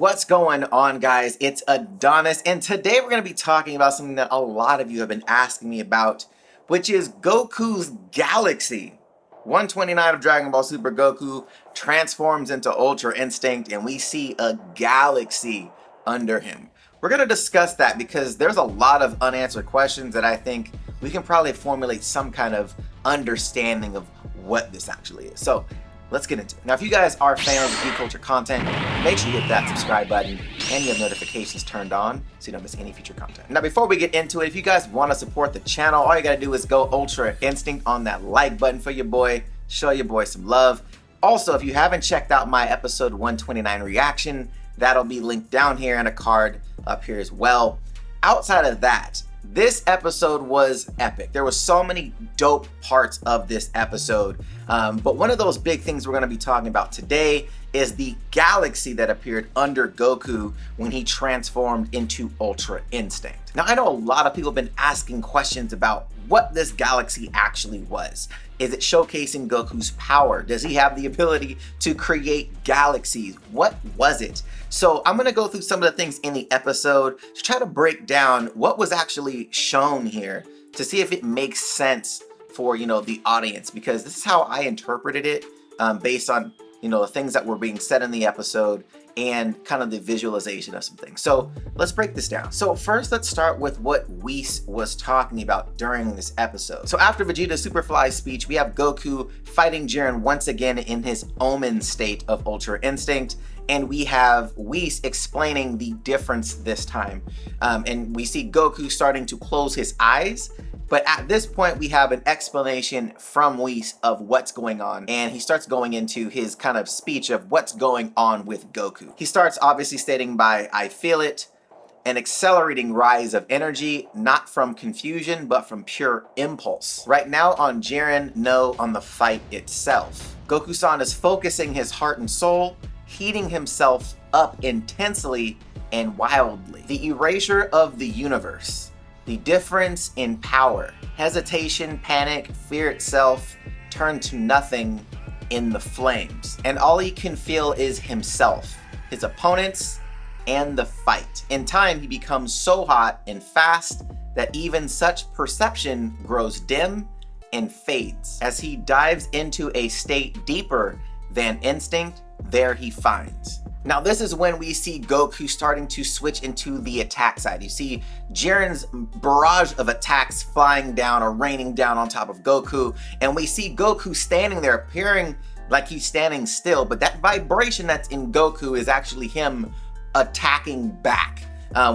What's going on, guys? It's Adonis, and today we're going to be talking about something that a lot of you have been asking me about, which is Goku's galaxy. 129 of Dragon Ball Super Goku transforms into Ultra Instinct, and we see a galaxy under him. We're going to discuss that because there's a lot of unanswered questions that I think we can probably formulate some kind of understanding of what this actually is. So let's get into it. Now, if you guys are fans of geek culture content, make sure you hit that subscribe button and you have notifications turned on so you don't miss any future content. Now, before we get into it, if you guys want to support the channel, all you got to do is go Ultra Instinct on that like button for your boy. Show your boy some love. Also, if you haven't checked out my episode 129 reaction, that'll be linked down here and a card up here as well. Outside of that, this episode was epic. There were so many dope parts of this episode. But one of those big things we're going to be talking about today is the galaxy that appeared under Goku when he transformed into Ultra Instinct. Now, I know a lot of people have been asking questions about what this galaxy actually was. Is it showcasing Goku's power? Does he have the ability to create galaxies? What was it? So I'm going to go through some of the things in the episode to try to break down what was actually shown here to see if it makes sense for, the audience, because this is how I interpreted it based on, the things that were being said in the episode and kind of the visualization of some things. So let's break this down. So first, let's start with what Whis was talking about during this episode. So after Vegeta's Superfly speech, we have Goku fighting Jiren once again in his Omen state of Ultra Instinct. And we have Whis explaining the difference this time. And we see Goku starting to close his eyes. But at this point, we have an explanation from Whis of what's going on. And he starts going into his kind of speech of what's going on with Goku. He starts obviously stating by, "I feel it, an accelerating rise of energy, not from confusion, but from pure impulse. Right now on Jiren, no, on the fight itself. Goku-san is focusing his heart and soul, heating himself up intensely and wildly. The erasure of the universe. The difference in power, hesitation, panic, fear itself, turn to nothing in the flames. And all he can feel is himself, his opponents, and the fight. In time, he becomes so hot and fast that even such perception grows dim and fades. As he dives into a state deeper than instinct, there he finds." Now, this is when we see Goku starting to switch into the attack side. You see Jiren's barrage of attacks flying down or raining down on top of Goku. And we see Goku standing there, appearing like he's standing still. But that vibration that's in Goku is actually him attacking back,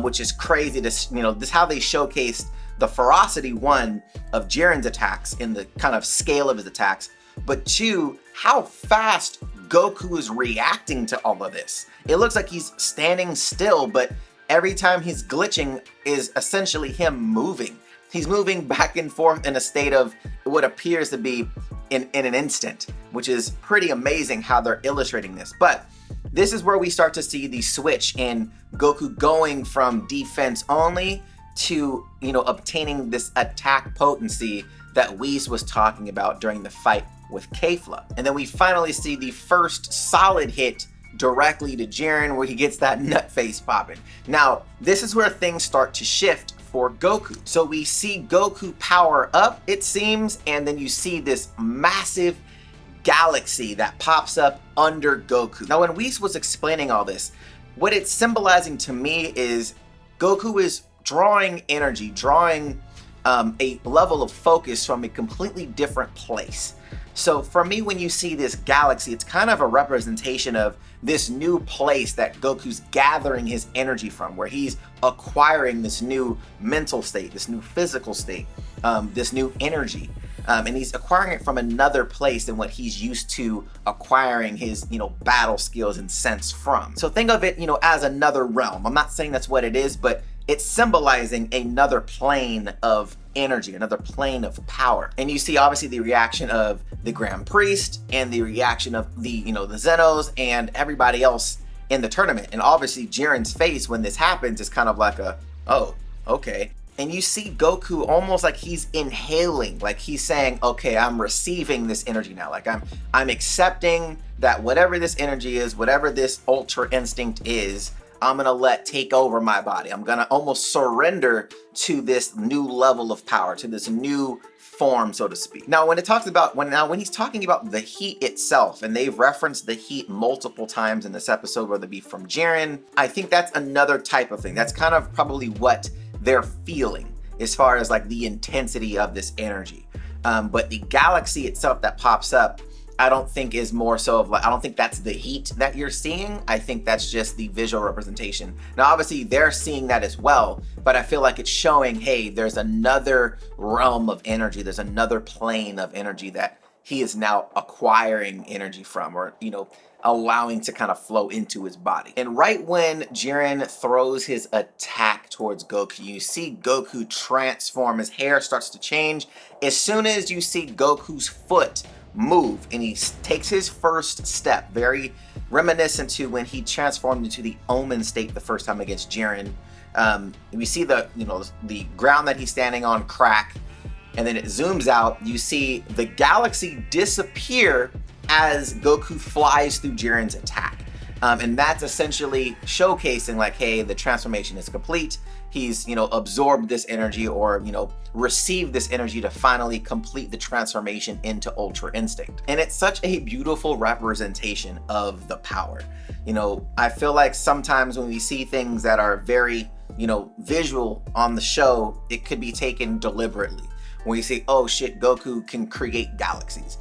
which is crazy. This is how they showcased the ferocity, one, of Jiren's attacks in the kind of scale of his attacks. But two, how fast Goku is reacting to all of this. It looks like he's standing still, but every time he's glitching is essentially him moving. He's moving back and forth in a state of what appears to be in an instant, which is pretty amazing how they're illustrating this. But this is where we start to see the switch in Goku going from defense only to, obtaining this attack potency that Whis was talking about during the fight with Kefla. And then we finally see the first solid hit directly to Jiren where he gets that nut face popping. Now, this is where things start to shift for Goku. So we see Goku power up, it seems, and then you see this massive galaxy that pops up under Goku. Now, when Whis was explaining all this, what it's symbolizing to me is Goku is drawing energy, drawing a level of focus from a completely different place. So for me, when you see this galaxy, it's kind of a representation of this new place that Goku's gathering his energy from, where he's acquiring this new mental state, this new physical state, this new energy. And he's acquiring it from another place than what he's used to acquiring his, battle skills and sense from. So think of it, as another realm. I'm not saying that's what it is, but it's symbolizing another plane of energy, another plane of power. And you see obviously the reaction of the Grand Priest and the reaction of the Zenos and everybody else in the tournament. And obviously Jiren's face when this happens is kind of like oh, okay. And you see Goku almost like he's inhaling, like he's saying, okay, I'm receiving this energy now. Like I'm accepting that whatever this energy is, whatever this ultra instinct is, I'm gonna let take over my body. I'm gonna almost surrender to this new level of power, to this new form, so to speak. Now, when he's talking about the heat itself, and they've referenced the heat multiple times in this episode, whether it be from Jiren, I think that's another type of thing. That's kind of probably what they're feeling as far as like the intensity of this energy. But the galaxy itself that pops up, I don't think is more so of like, I don't think that's the heat that you're seeing. I think that's just the visual representation. Now, obviously they're seeing that as well, but I feel like it's showing, hey, there's another realm of energy. There's another plane of energy that he is now acquiring energy from, or, you know, allowing to kind of flow into his body. And right when Jiren throws his attack towards Goku, you see Goku transform. His hair starts to change. As soon as you see Goku's foot move and he takes his first step, very reminiscent to when he transformed into the Omen state the first time against Jiren. We see the ground that he's standing on crack, and then it zooms out. You see the galaxy disappear as Goku flies through Jiren's attack. And that's essentially showcasing like, hey, the transformation is complete. He's, absorbed this energy, or, received this energy to finally complete the transformation into Ultra Instinct. And it's such a beautiful representation of the power. I feel like sometimes when we see things that are very, visual on the show, it could be taken deliberately. When you say, oh shit, Goku can create galaxies.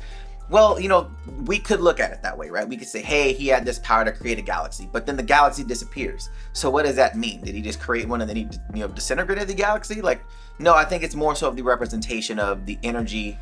Well, we could look at it that way, right? We could say, hey, he had this power to create a galaxy, but then the galaxy disappears. So what does that mean? Did he just create one and then he, disintegrated the galaxy? Like, no, I think it's more so of the representation of the energy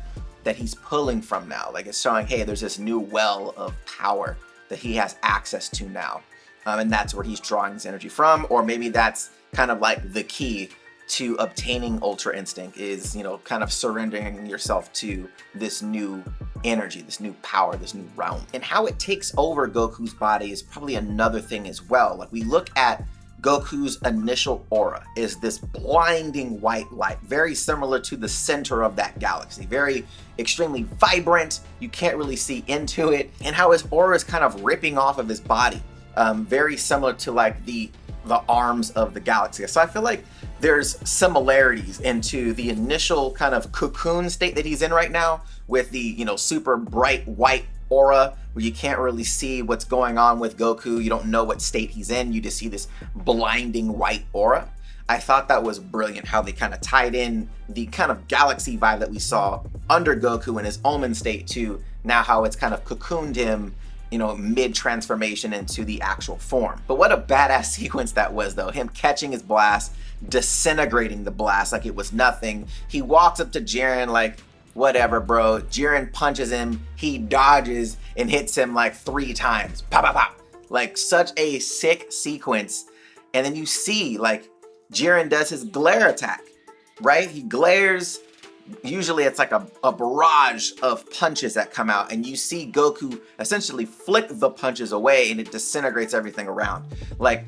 that he's pulling from now. Like, it's showing, hey, there's this new well of power that he has access to now. And that's where he's drawing this energy from. Or maybe that's kind of like the key to obtaining Ultra Instinct is, kind of surrendering yourself to this new energy, this new power, this new realm. And how it takes over Goku's body is probably another thing as well. Like, we look at Goku's initial aura is this blinding white light, very similar to the center of that galaxy, very extremely vibrant. You can't really see into it, and how his aura is kind of ripping off of his body, very similar to like the arms of the galaxy. So I feel like there's similarities into the initial kind of cocoon state that he's in right now with the, super bright white aura where you can't really see what's going on with Goku. You don't know what state he's in. You just see this blinding white aura. I thought that was brilliant how they kind of tied in the kind of galaxy vibe that we saw under Goku in his Omen state to now how it's kind of cocooned him, mid-transformation into the actual form. But what a badass sequence that was, though. Him catching his blast, disintegrating the blast like it was nothing. He walks up to Jiren like, whatever, bro. Jiren punches him, he dodges and hits him like 3 times. Pop, pop, pop. Like, such a sick sequence. And then you see, like, Jiren does his glare attack, right? He glares. Usually it's like a barrage of punches that come out, and you see Goku essentially flick the punches away and it disintegrates everything around. Like,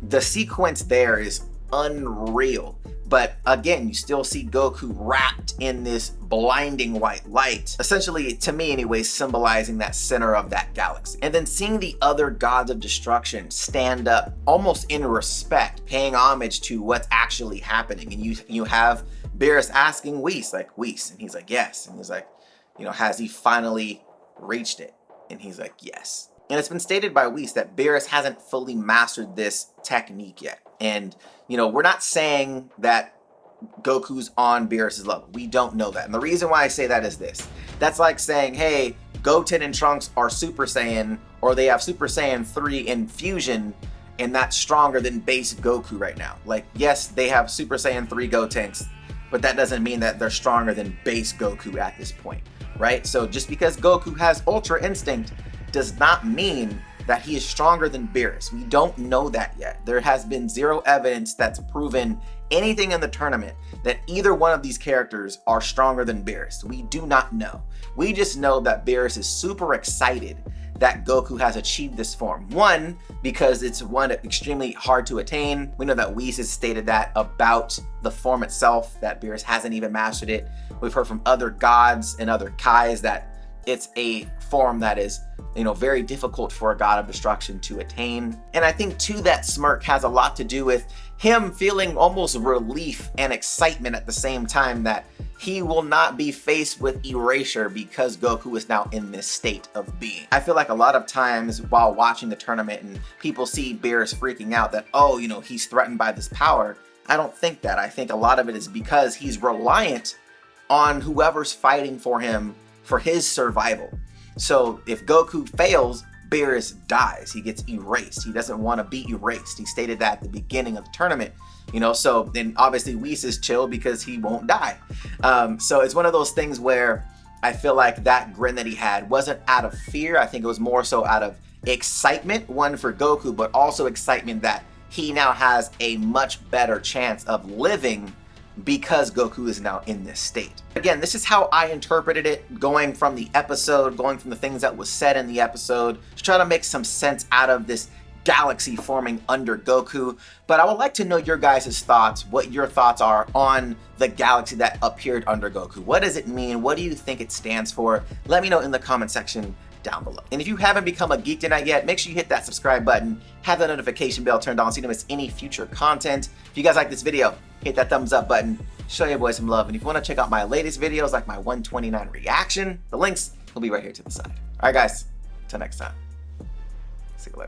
the sequence there is unreal. But again, you still see Goku wrapped in this blinding white light, essentially, to me anyways, symbolizing that center of that galaxy. And then seeing the other gods of destruction stand up almost in respect, paying homage to what's actually happening. And you have Beerus asking Whis, like, Whis, and he's like, yes. And he's like, has he finally reached it? And he's like, yes. And it's been stated by Whis that Beerus hasn't fully mastered this technique yet. And, we're not saying that Goku's on Beerus's level. We don't know that. And the reason why I say that is this. That's like saying, hey, Goten and Trunks are Super Saiyan, or they have Super Saiyan 3 in fusion, and that's stronger than base Goku right now. Like, yes, they have Super Saiyan 3 Gotenks, but that doesn't mean that they're stronger than base Goku at this point, right? So just because Goku has Ultra Instinct does not mean that he is stronger than Beerus. We don't know that yet. There has been zero evidence that's proven anything in the tournament that either one of these characters are stronger than Beerus. We do not know. We just know that Beerus is super excited that Goku has achieved this form. One, because it's one extremely hard to attain. We know that Whis has stated that about the form itself, that Beerus hasn't even mastered it. We've heard from other gods and other Kais that it's a form that is, very difficult for a god of destruction to attain. And I think too that smirk has a lot to do with him feeling almost relief and excitement at the same time that he will not be faced with erasure because Goku is now in this state of being. I feel like a lot of times while watching the tournament and people see Beerus freaking out that, oh, he's threatened by this power, I don't think that. I think a lot of it is because he's reliant on whoever's fighting for him for his survival. So if Goku fails, Beerus dies. He gets erased. He doesn't want to be erased. He stated that at the beginning of the tournament, so then obviously Whis is chill because he won't die. So it's one of those things where I feel like that grin that he had wasn't out of fear. I think it was more so out of excitement, one for Goku, but also excitement that he now has a much better chance of living because Goku is now in this state. Again, this is how I interpreted it, going from the episode, going from the things that was said in the episode, to try to make some sense out of this galaxy forming under Goku. But I would like to know your guys' thoughts, what your thoughts are on the galaxy that appeared under Goku. What does it mean? What do you think it stands for? Let me know in the comment section down below. And if you haven't become a Geek Tonight yet, make sure you hit that subscribe button, have that notification bell turned on so you don't miss any future content. If you guys like this video, hit that thumbs up button, show your boys some love. And if you want to check out my latest videos like my 129 reaction, the links will be right here to the side. All right, guys, till next time. See you later.